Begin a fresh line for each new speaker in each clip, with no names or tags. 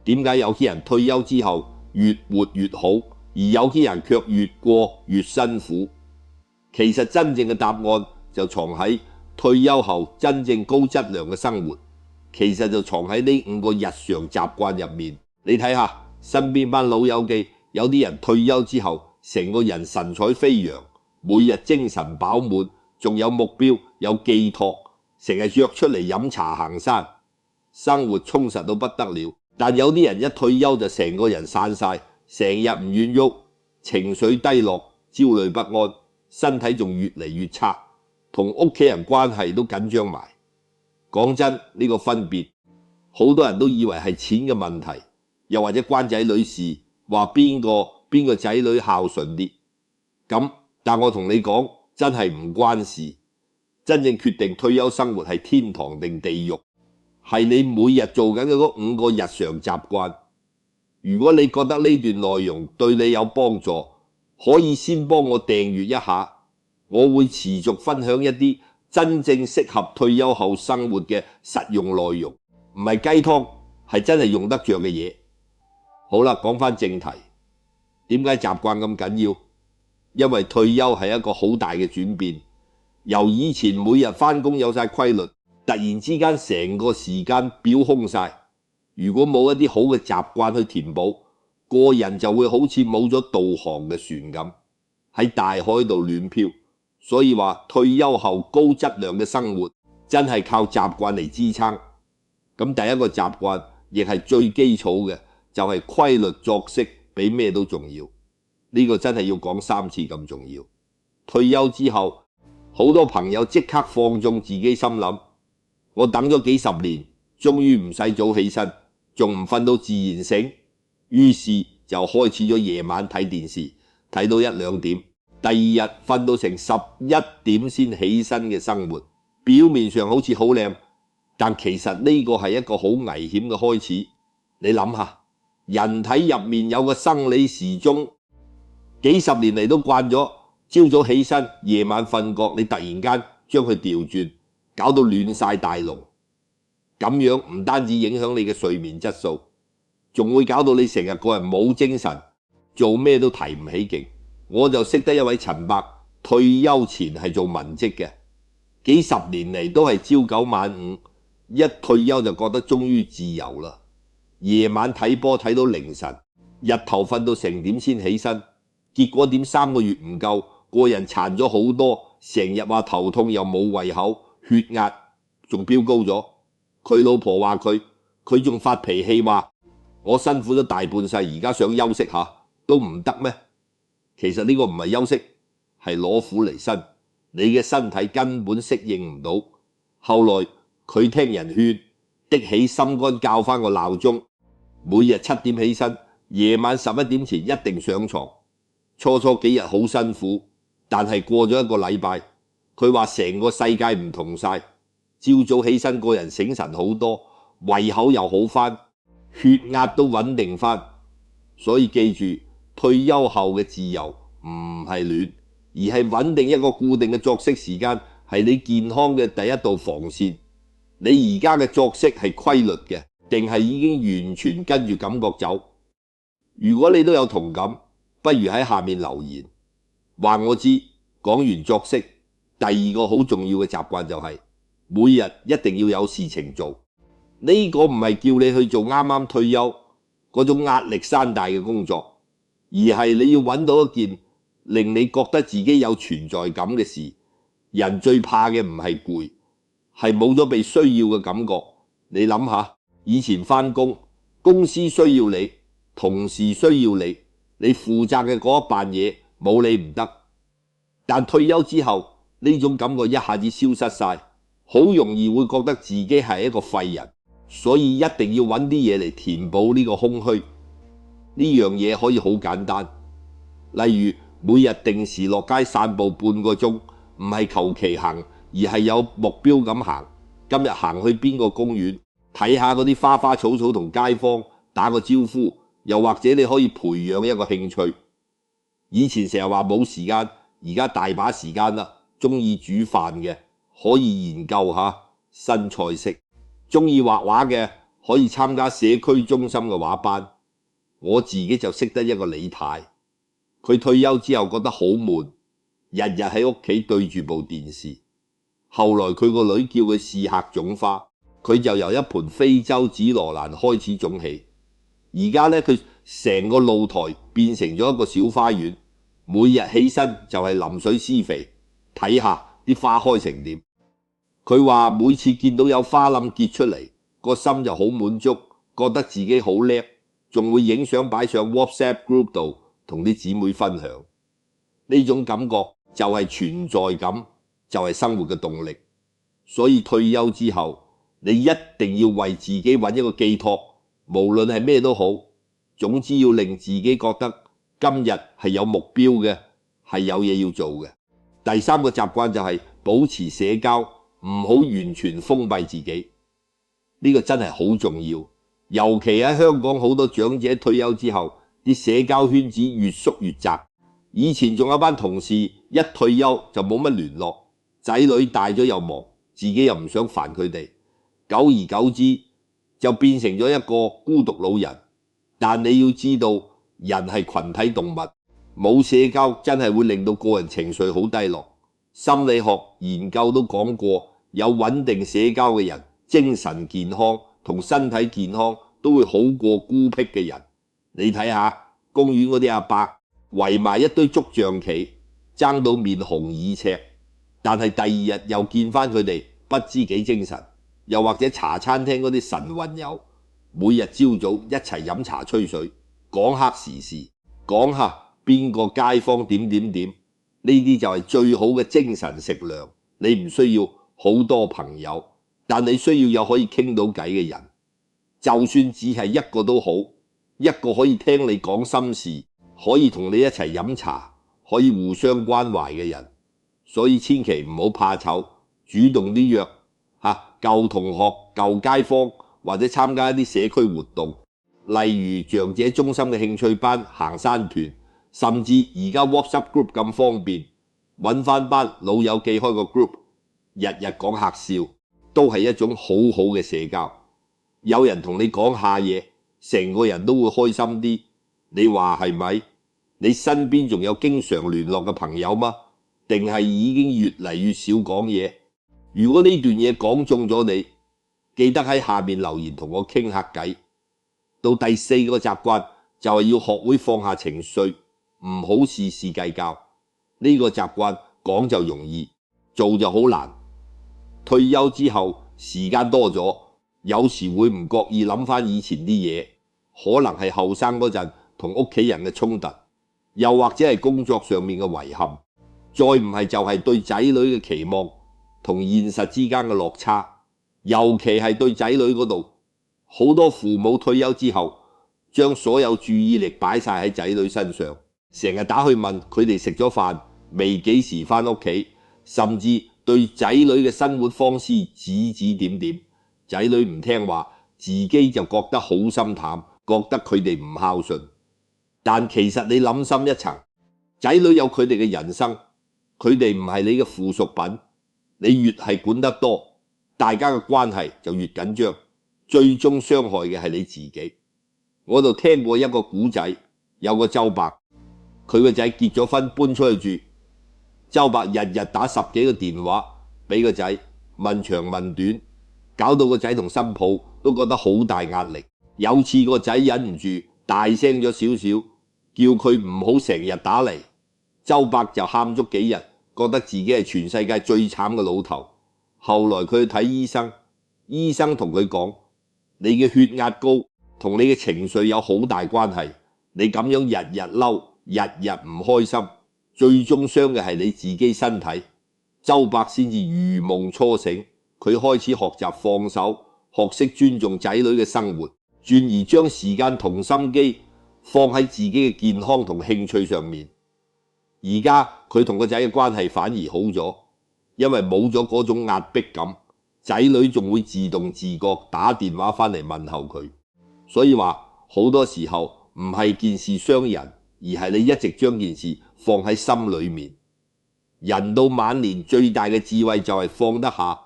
點解有啲人退休之後越活越好，而有啲人卻越過越辛苦？其實真正嘅答案就藏喺退休後真正高質量嘅生活，其實就藏喺呢5個日常習慣入面。你睇下身邊班老友記，有啲人退休之後成個人神采飛揚，每日精神飽滿，仲有目標有寄託，成日約出嚟飲茶行山，生活充實到不得了。但有啲人一退休就成個人散晒，成日唔願喐，情緒低落，焦慮不安，身體仲越嚟越差，同屋企人關係都緊張埋。講真，呢個分別好多人都以為係錢嘅問題，又或者關仔女事，話邊個仔女孝順啲。咁但我同你講，真係唔關事。真正決定退休生活係天堂定地獄，係你每日做緊嘅嗰5個日常習慣。如果你覺得呢段內容對你有幫助，可以先幫我訂閱一下，我會持續分享一啲真正適合退休後生活嘅實用內容，唔係雞湯，係真係用得着嘅嘢。好啦，講返正題，點解習慣咁緊要？因為退休係一個好大嘅轉變，由以前每日返工有晒規律，突然之間成個時間表空晒。如果冇一啲好嘅習慣去填補，個人就會好似冇咗導航嘅船咁，喺大海度亂飄。所以話退休後高質量嘅生活真係靠習慣嚟支撐。咁第一個習慣亦係最基礎嘅，就係規律作息，比咩都重要。呢個真係要講3次咁重要。退休之後，好多朋友即刻放縱自己，心諗我等咗幾10年，終於唔使早起身，仲唔瞓到自然醒，於是就開始咗夜晚睇電視，睇到1、2點，第二日瞓到成11點先起身嘅生活。表面上好似好靚，但其實呢個係一個好危險嘅開始。你諗下，人體入面有個生理時鐘，幾十年嚟都慣咗朝早起身，夜晚瞓覺，你突然間將佢調轉，搞到亂晒大龍。咁樣唔單止影響你嘅睡眠質素，仲會搞到你成日個人冇精神，做咩都提唔起勁。我就識得一位陳伯，退休前係做文職嘅，幾十年嚟都係朝9晚5，一退休就覺得終於自由啦。夜晚睇波睇到凌晨，日頭瞓到成點先起身，結果點3個月唔夠，個人殘咗好多，成日話頭痛又冇胃口，血壓仲飆高咗。佢老婆話佢仲發脾氣話我辛苦咗大半世，而家想休息下都唔得咩？其實呢個唔係休息，係攞苦嚟辛，你嘅身體根本適應唔到。後來佢聽人勸，的起心肝校返個鬧鐘，每日7點起身，夜晚11點前一定上床。初幾日好辛苦，但係過咗1個禮拜，佢話成個世界唔同晒。朝早起身個人醒神好多，胃口又好返，血壓都穩定返。所以記住，退休後嘅自由唔係亂，而係穩定一個固定嘅作息時間，係你健康嘅第一道防線。你而家嘅作息係規律嘅，定係已經完全跟住感覺走？如果你都有同感，不如喺下面留言話我知。講完作息，第2個好重要嘅習慣就係每日一定要有事情做。呢個唔係叫你去做啱啱退休嗰種壓力山大嘅工作，而係你要揾到一件令你覺得自己有存在感嘅事。人最怕嘅唔係攰，係冇咗被需要嘅感覺。你諗下，以前返工，公司需要你，同事需要你，你負責嘅嗰一辦嘢冇你唔得。但退休之後，呢種感覺一下子消失晒，好容易會覺得自己係一個廢人。所以一定要揾啲嘢嚟填補呢個空虛。呢樣嘢可以好簡單，例如每日定時落街散步半個鐘，唔係求其行，而係有目標咁行。今日行去邊個公園，睇下嗰啲花花草草同街坊打個招呼，又或者你可以培養一個興趣。以前成日話冇時間，而家大把時間啦。中意煮飯嘅可以研究下新菜式，中意畫畫嘅可以參加社區中心嘅畫班。我自己就識得一個李太，佢退休之後覺得好悶，日日喺屋企對住部電視。後來佢個女叫佢試客種花，佢就由一盆非洲紫羅蘭開始種起。而家呢，佢成個露台變成咗一個小花園，每日起身就係淋水施肥，睇下啲花開成點。佢話每次見到有花冧結出嚟，個心就好滿足，覺得自己好叻，仲會影相擺上 WhatsApp group 度同啲姊妹分享。呢種感覺就係存在感，就係生活嘅動力。所以退休之後，你一定要為自己揾一個寄託，無論係咩都好，總之要令自己覺得今日係有目標嘅，係有嘢要做嘅。第三個習慣就係保持社交，唔好完全封閉自己。呢個真係好重要，尤其喺香港好多長者退休之後，啲社交圈子越縮越窄。以前仲有班同事一退休就冇乜聯絡，仔女大咗又忙，自己又唔想煩佢哋，久而久之就變成咗一個孤獨老人。但你要知道，人係群體動物，冇社交真係會令到個人情緒好低落。心理學研究都講過，有穩定社交嘅人，精神健康同身體健康都會好過孤僻嘅人。你睇下公園嗰啲阿伯圍埋一堆捉象棋，爭到面紅耳赤，但係第二日又見翻佢哋不知幾精神。又或者茶餐廳嗰啲晨運友，每日朝早一齊飲茶吹水，講黑時事，講下邊個街坊點點點，呢啲就係最好嘅精神食糧。你唔需要好多朋友，但你需要有可以傾到偈嘅人，就算只係一個都好，一個可以聽你講心事，可以同你一齊飲茶，可以互相關懷嘅人。所以千祈唔好怕醜，主動啲約舊同學、舊街坊，或者參加一啲社區活動，例如長者中心嘅興趣班、行山團，甚至而家 WhatsApp group 咁方便，揾翻班老友記開個 group， 日日講客笑，都係一種好好嘅社交。有人同你講下嘢，成個人都會開心啲。你話係咪？你身邊仲有經常聯絡嘅朋友嗎？定係已經越嚟越少講嘢？如果呢段嘢講中咗你，記得喺下面留言同我傾下偈。到第四個習慣就係要學會放下情緒，唔好事事計較。呢個習慣講就容易，做就好難。退休之後時間多咗，有時會唔覺意諗翻以前啲嘢，可能係後生嗰陣同屋企人嘅衝突，又或者係工作上面嘅遺憾，再唔係就係對仔女嘅期望同現實之間嘅落差。尤其係對仔女嗰度，好多父母退休之後將所有注意力擺晒喺仔女身上，成日打去問佢哋食咗飯未，幾時翻屋企，甚至對仔女嘅生活方式指指點點。仔女唔聽話，自己就覺得好心淡，覺得佢哋唔孝順。但其實你諗深一層，仔女有佢哋嘅人生，佢哋唔係你嘅附屬品。你越係管得多，大家嘅關係就越緊張，最終傷害嘅係你自己。我就聽過一個古仔，有個周伯，佢個仔結咗婚搬出去住，周伯日日打10幾個電話俾個仔，問長問短，搞到個仔同新抱都覺得好大壓力。有次個仔忍唔住大聲咗少少，叫佢唔好成日打嚟，周伯就喊足幾日，覺得自己係全世界最慘嘅老頭。後來佢去睇醫生，醫生同佢講，你嘅血壓高同你嘅情緒有好大關係，你咁樣日日嬲，日日唔開心，最終傷嘅係你自己身體。周伯先至如夢初醒，佢開始學習放手，學識尊重仔女嘅生活，轉而將時間同心機放喺自己嘅健康同興趣上面。而家佢同個仔嘅關係反而好咗，因為冇咗嗰種壓迫感，仔女仲會自動自覺打電話翻嚟問候佢。所以話好多時候唔係件事傷人，而係你一直將件事放喺心裏面。人到晚年最大嘅智慧就係放得下，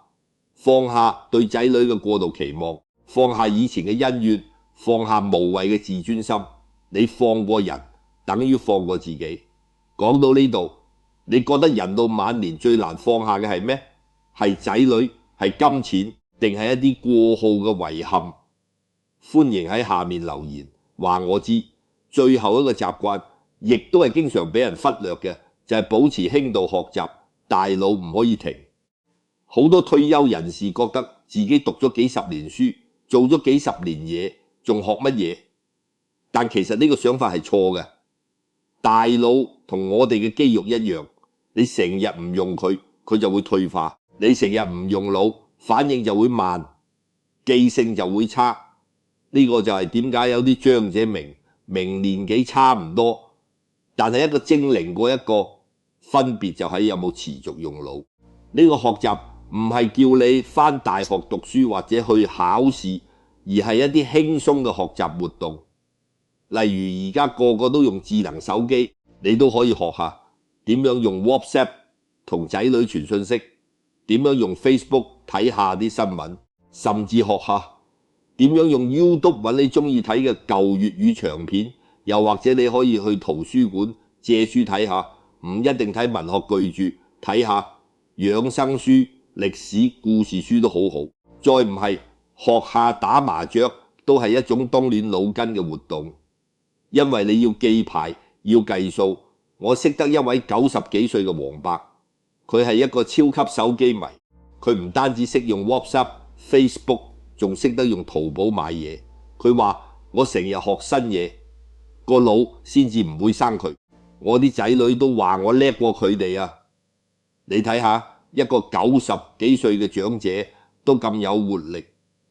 放下對仔女嘅過度期望，放下以前嘅恩怨，放下無謂嘅自尊心，你放過人，等於放過自己。講到呢度，你覺得人到晚年最難放下嘅係咩？係仔女，係金錢，定係一啲過號嘅遺憾？歡迎喺下面留言話我知。最後一個習慣，亦都係經常俾人忽略嘅，就係保持輕度學習，大腦唔可以停。好多退休人士覺得自己讀咗幾十年書，做咗幾十年嘢，仲學乜嘢？但其實呢個想法係錯嘅。大腦同我哋嘅肌肉一樣，你成日唔用佢，佢就會退化；你成日唔用腦，反應就會慢，記性就會差。呢個就係點解有啲長者明年紀差唔多，但係一個精靈過一個，分別就喺有冇持續用腦。呢個學習唔係叫你返大學讀書或者去考試，而係一啲輕鬆嘅學習活動。例如而家個個都用智能手機，你都可以學下點樣用 WhatsApp 同仔女傳訊息，點樣用 Facebook 睇下啲新聞，甚至學下點樣用 YouTube 揾你中意睇嘅舊粵語長片，又或者你可以去圖書館借書睇下，唔一定睇文學巨著，睇下養生書、歷史故事書都好好。再唔係學下打麻雀，都係一種鍛鍊腦筋嘅活動，因為你要記牌，要計數。我識得一位90幾歲嘅黃伯，佢係一個超級手機迷，佢唔單止識用 WhatsApp、Facebook， 仲識得用淘寶買嘢。佢話我成日學新嘢，個腦先至唔會生佢。我啲仔女都話我叻過佢哋啊！你睇下一個90幾歲嘅長者都咁有活力，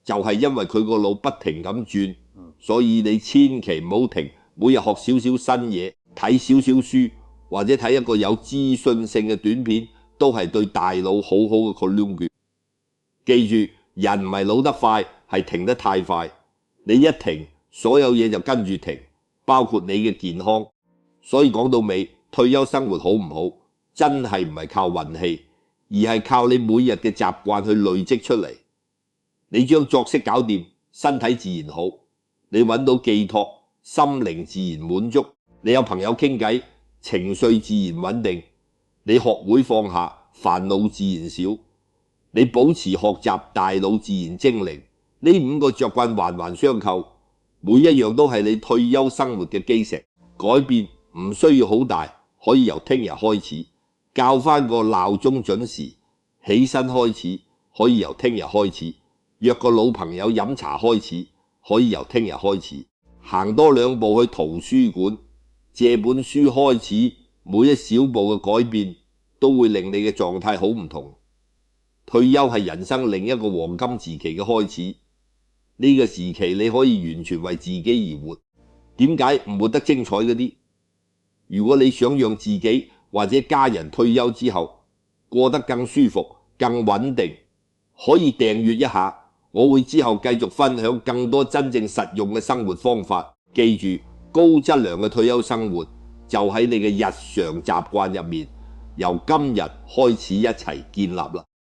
就係因為佢個腦不停咁轉。所以你千祈唔好停，每日學少少新嘢，睇少少書，或者睇一個有資訊性嘅短片，都係對大腦好好嘅 control。記住，人唔係老得快，係停得太快。你一停，所有嘢就跟住停，包括你嘅健康。所以講到尾，退休生活好唔好，真係唔係靠運氣，而係靠你每日嘅習慣去累積出嚟。你將作息搞掂，身體自然好，你揾到寄託，心靈自然滿足，你有朋友傾偈，情緒自然穩定，你學會放下，煩惱自然少，你保持學習，大腦自然精靈。呢5個習慣環環相扣，每一樣都係你退休生活嘅基石。改變唔需要好大，可以由聽日開始，校返個鬧鐘準時起身開始，可以由聽日開始，約個老朋友飲茶開始，可以由聽日開始，行多2步去圖書館借本書開始。每一小步嘅改變都會令你嘅狀態好唔同。退休係人生另一個黃金時期嘅開始，呢個時期你可以完全為自己而活。點解唔活得精彩嗰啲？如果你想讓自己或者家人退休之後過得更舒服、更穩定，可以訂閱一下，我會之後繼續分享更多真正實用嘅生活方法。記住，高質量嘅退休生活就喺你嘅日常習慣入面，由今日開始一齊建立啦。